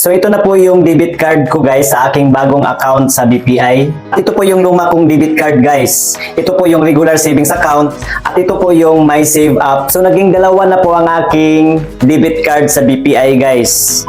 So ito na po yung debit card ko guys sa aking bagong account sa BPI. At ito po yung luma kong debit card guys. Ito po yung regular savings account at ito po yung My Save app. So naging dalawa na po ang aking debit card sa BPI guys.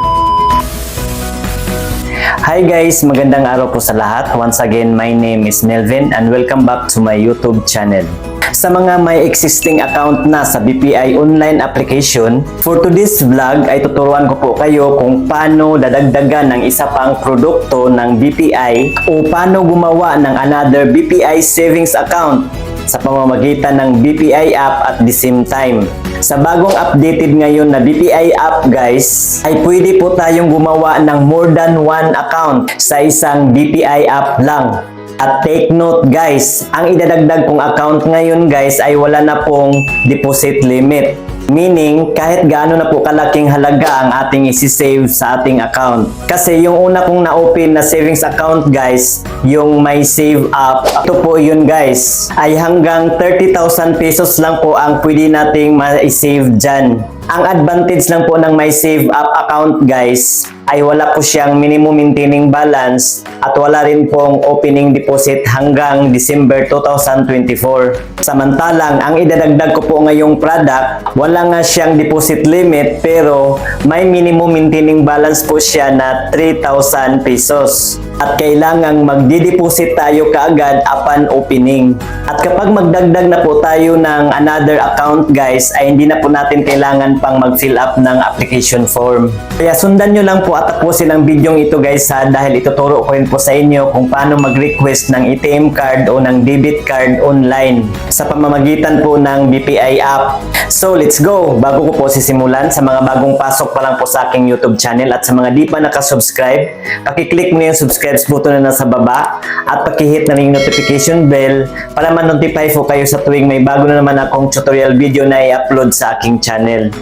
Hi guys, magandang araw po sa lahat. Once again, my name is Melvin and welcome back to my YouTube channel. Sa mga may existing account na sa BPI online application, for today's vlog ay tuturuan ko po kayo kung paano dadagdagan ng isa pang produkto ng BPI o paano gumawa ng another BPI savings account sa pamamagitan ng BPI app at the same time. Sa bagong updated ngayon na BPI app guys, ay pwede po tayong gumawa ng more than one account sa isang BPI app lang. At take note guys, ang idadagdag kong account ngayon guys ay wala na pong deposit limit. Meaning, kahit gaano na po kalaking halaga ang ating isi-save sa ating account. Kasi yung una kong na-open na savings account guys, yung My Save app, ito po yun guys, ay hanggang 30,000 pesos lang po ang pwede nating ma-save dyan. Ang advantage lang po ng My Save app account guys, ay wala po siyang minimum maintaining balance at wala rin pong opening deposit hanggang December 2024. Samantalang, ang idadagdag ko po ngayong product, wala nga siyang deposit limit pero may minimum maintaining balance po siya na 3,000 pesos. At kailangang magdi-deposit tayo kaagad upon opening. At kapag magdagdag na po tayo ng another account guys, ay hindi na po natin kailangan pang mag-fill up ng application form. Kaya sundan nyo lang po at tapusin ang video ito guys dahil ituturo ko rin po sa inyo kung paano mag-request ng ATM card o ng debit card online sa pamamagitan po ng BPI app. So let's go! Bago ko po sisimulan, sa mga bagong pasok pa lang po sa aking YouTube channel at sa mga di pa nakasubscribe, pakiclick mo yung subscribe button na nasa baba at pakihit na ring notification bell para ma-notify po kayo sa tuwing may bago na naman akong tutorial video na i-upload sa aking channel.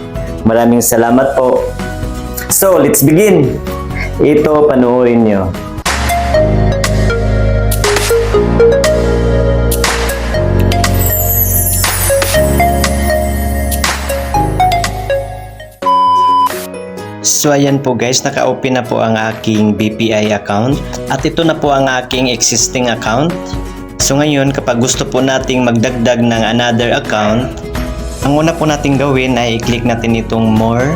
Maraming salamat po. So, let's begin! Ito, panoorin nyo. So ayan po guys, naka-open na po ang aking BPI account at ito na po ang aking existing account. So ngayon, kapag gusto po nating magdagdag ng another account, ang una po nating gawin ay i-click natin itong more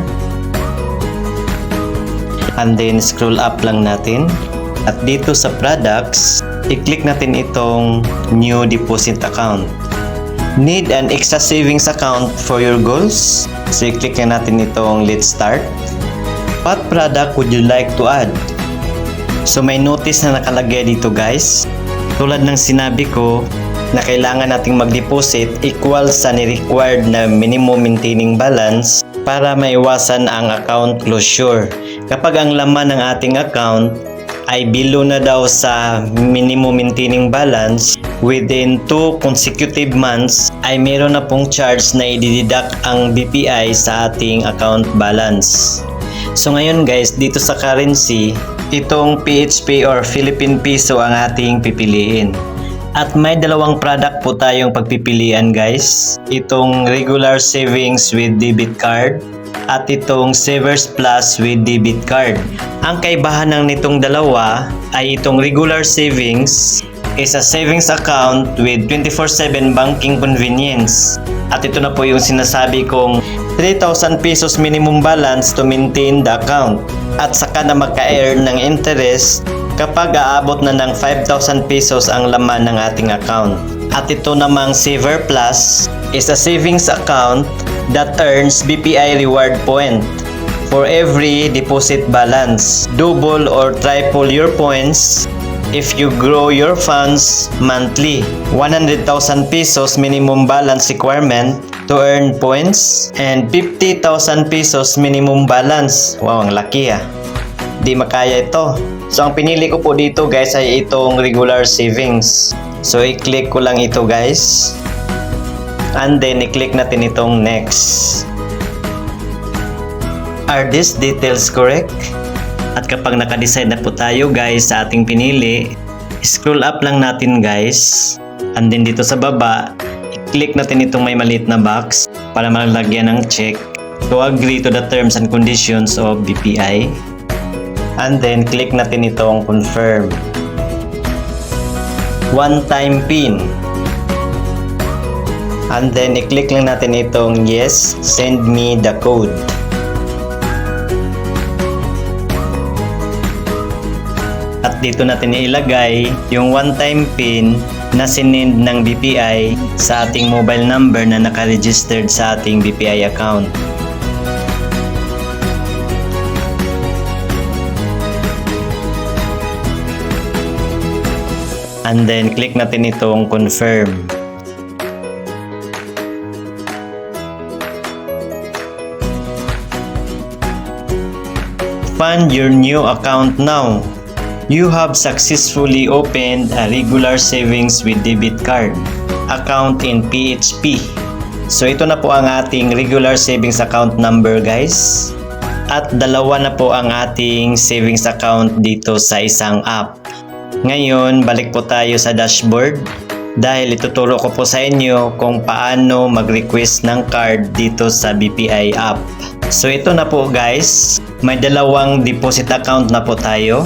and then scroll up lang natin at dito sa products, i-click natin itong new deposit account. Need an extra savings account for your goals? So i-click na natin itong let's start. What product would you like to add? So may notice na nakalagay dito guys. Tulad ng sinabi ko na kailangan nating mag-deposit equal sa ni-required na minimum maintaining balance para maiwasan ang account closure. Kapag ang laman ng ating account ay below na daw sa minimum maintaining balance within 2 consecutive months ay meron na pong charge na i-deduct ang BPI sa ating account balance. So ngayon guys, dito sa currency, itong PHP or Philippine Peso ang ating pipiliin. At may dalawang product po tayong pagpipilian guys. Itong regular savings with debit card at itong Savers Plus with debit card. Ang kaibahan ng nitong dalawa ay itong regular savings is a savings account with 24/7 banking convenience. At ito na po yung sinasabi kong 3,000 pesos minimum balance to maintain the account. At saka na magka-earn ng interest kapag aabot na ng 5,000 pesos ang laman ng ating account. At ito namang Saver Plus is a savings account that earns BPI reward point for every deposit balance. Double or triple your points if you grow your funds monthly. 100,000 pesos minimum balance requirement to earn points and 50,000 pesos minimum balance. Wow, ang laki ah. Di makaya ito. So ang pinili ko po dito guys ay itong regular savings. So i-click ko lang ito guys. And then i-click natin itong next. Are these details correct? At kapag naka-decide na po tayo guys sa ating pinili, scroll up lang natin guys. And then dito sa baba, i-click natin itong may maliit na box para malagyan ng check to agree to the terms and conditions of BPI. And then click natin itong confirm. One time PIN. And then i-click lang natin itong yes, send me the code. At dito natin ilagay yung one-time PIN na sinend ng BPI sa ating mobile number na naka-registered sa ating BPI account. And then click natin itong confirm. Fund your new account now. You have successfully opened a regular savings with debit card account in PHP. So ito na po ang ating regular savings account number, guys. At dalawa na po ang ating savings account dito sa isang app. Ngayon, balik po tayo sa dashboard dahil ituturo ko po sa inyo kung paano mag-request ng card dito sa BPI app. So ito na po, guys. May dalawang deposit account na po tayo.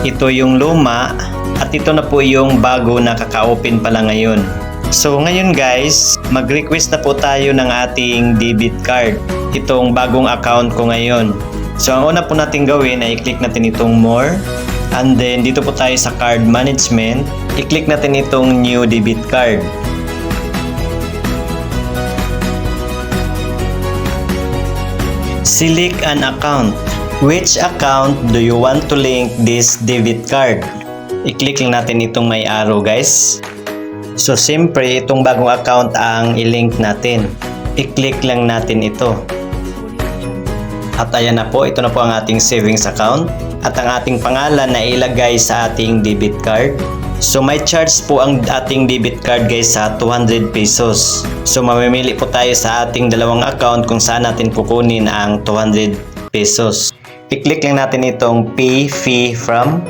Ito yung luma at ito na po yung bago na kaka-open pala ngayon. So ngayon, guys, mag-request na po tayo ng ating debit card. Itong bagong account ko ngayon. So ang una po natin gawin ay i-click natin itong more. And then dito po tayo sa card management. I-click natin itong new debit card. Select an account. Which account do you want to link this debit card? I-click lang natin itong may arrow, guys. So, siyempre, itong bagong account ang i-link natin. I-click lang natin ito. At ayan na po, ito na po ang ating savings account. At ang ating pangalan na ilagay sa ating debit card. So, may charge po ang ating debit card, guys, sa 200 pesos. So, mamimili po tayo sa ating dalawang account kung saan natin kukunin ang 200 pesos. I-click lang natin itong pay fee from.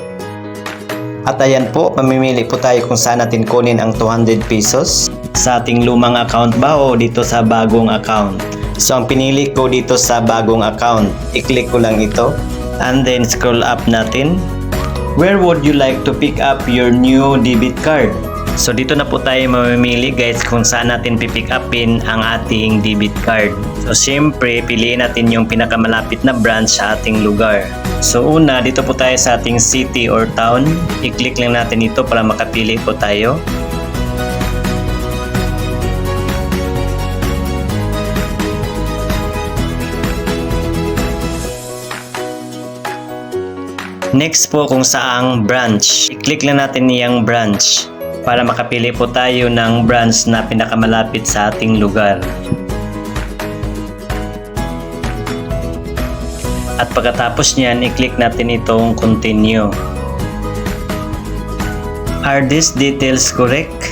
At ayan po, mamimili po tayo kung saan natin kunin ang 200 pesos. Sa ating lumang account ba o dito sa bagong account? So ang pinili ko dito sa bagong account. I-click ko lang ito. And then scroll up natin. Where would you like to pick up your new debit card? So dito na po tayo mamimili, guys, kung saan natin pipick upin ang ating debit card. So siyempre, piliin natin yung pinakamalapit na branch sa ating lugar. So una, dito po tayo sa ating city or town. I-click lang natin ito para makapili po tayo. Next po kung saang branch. I-click lang natin yung branch para makapili po tayo ng branch na pinakamalapit sa ating lugar. At pagkatapos niyan, i-click natin itong continue. Are these details correct?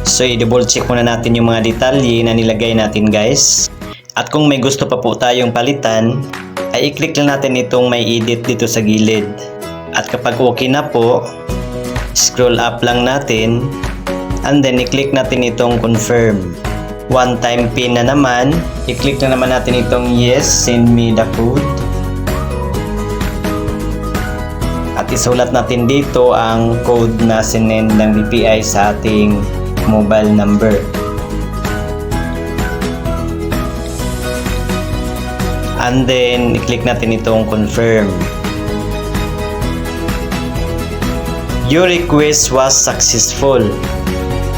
So, i-double check muna natin yung mga detalye na nilagay natin, guys. At kung may gusto pa po tayong palitan, ay i-click lang natin itong may edit dito sa gilid. At kapag okay na po, scroll up lang natin and then i-click natin itong confirm. One time PIN na naman, i-click na naman natin itong yes, send me the code. At isulat natin dito ang code na sinend ng BPI sa ating mobile number. And then i-click natin itong confirm. Your request was successful.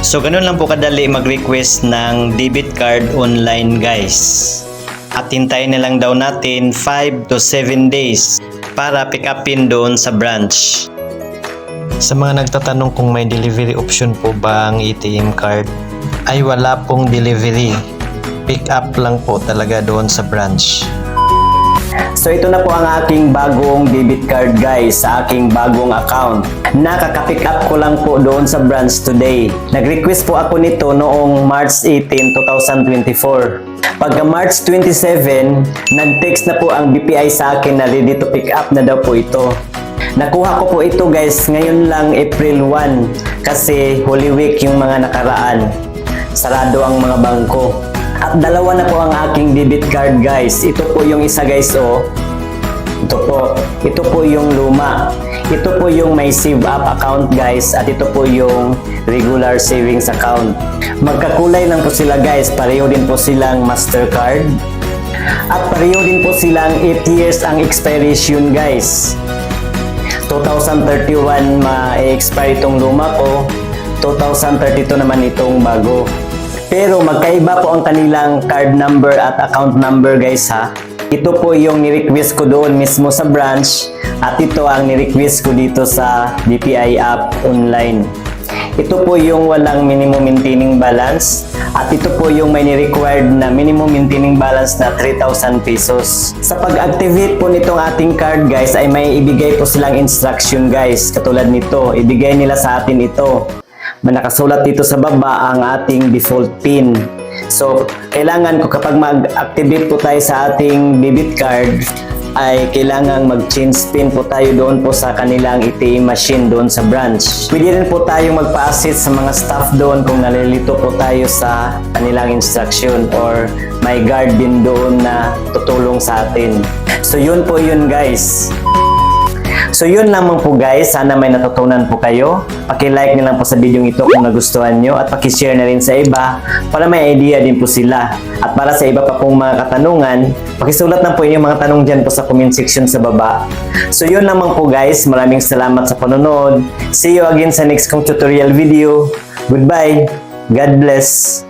So, ganun lang po kadali mag-request ng debit card online, guys. At hintayin na lang daw natin 5 to 7 days para pick upin doon sa branch. Sa mga nagtatanong kung may delivery option po ba ang ATM card, ay wala pong delivery. Pick up lang po talaga doon sa branch. So ito na po ang aking bagong debit card, guys, sa aking bagong account. Nakaka-pick up ko lang po doon sa branch today. Nag-request po ako nito noong March 18, 2024. Pagka March 27, nag-text na po ang BPI sa akin na ready to pick up na daw po ito. Nakuha ko po ito, guys, ngayon lang April 1 kasi Holy Week yung mga nakaraan. Sarado ang mga bangko. At dalawa na po ang aking debit card, guys. Ito po yung isa, guys, oh. Ito po yung luma. Ito po yung may save up account guys, at ito po yung regular savings account. Magkakulay lang po sila guys, pareho din po silang Mastercard. At pareho din po silang 8 years ang expiration guys. 2031 ma-expire itong luma ko, 2032 naman itong bago. Pero magkaiba po ang kanilang card number at account number guys ha. Ito po yung ni-request ko doon mismo sa branch, at ito ang ni-request ko dito sa BPI app online. Ito po yung walang minimum maintaining balance, at ito po yung may ni-required na minimum maintaining balance na 3,000 pesos. Sa pag-activate po nitong ating card guys ay may ibigay po silang instruction guys, katulad nito. Ibigay nila sa atin ito. Nakasulat dito sa baba ang ating default PIN. So, kailangan ko kapag mag-activate po tayo sa ating debit card ay kailangan mag-change PIN po tayo doon po sa kanilang ATM machine doon sa branch. Pwede rin po tayong magpa-assist sa mga staff doon kung nalilito po tayo sa kanilang instruction, or may guard din doon na tutulong sa atin. So, yun po yun guys. So yun lamang po guys, sana may natutunan po kayo. Paki-like na lang po sa video ito kung nagustuhan nyo, at paki-share na rin sa iba para may idea din po sila. At para sa iba pa pong mga katanungan, pakisulat na po inyong mga tanong dyan po sa comment section sa baba. So yun lamang po guys, maraming salamat sa panonood. See you again sa next kong tutorial video. Goodbye. God bless.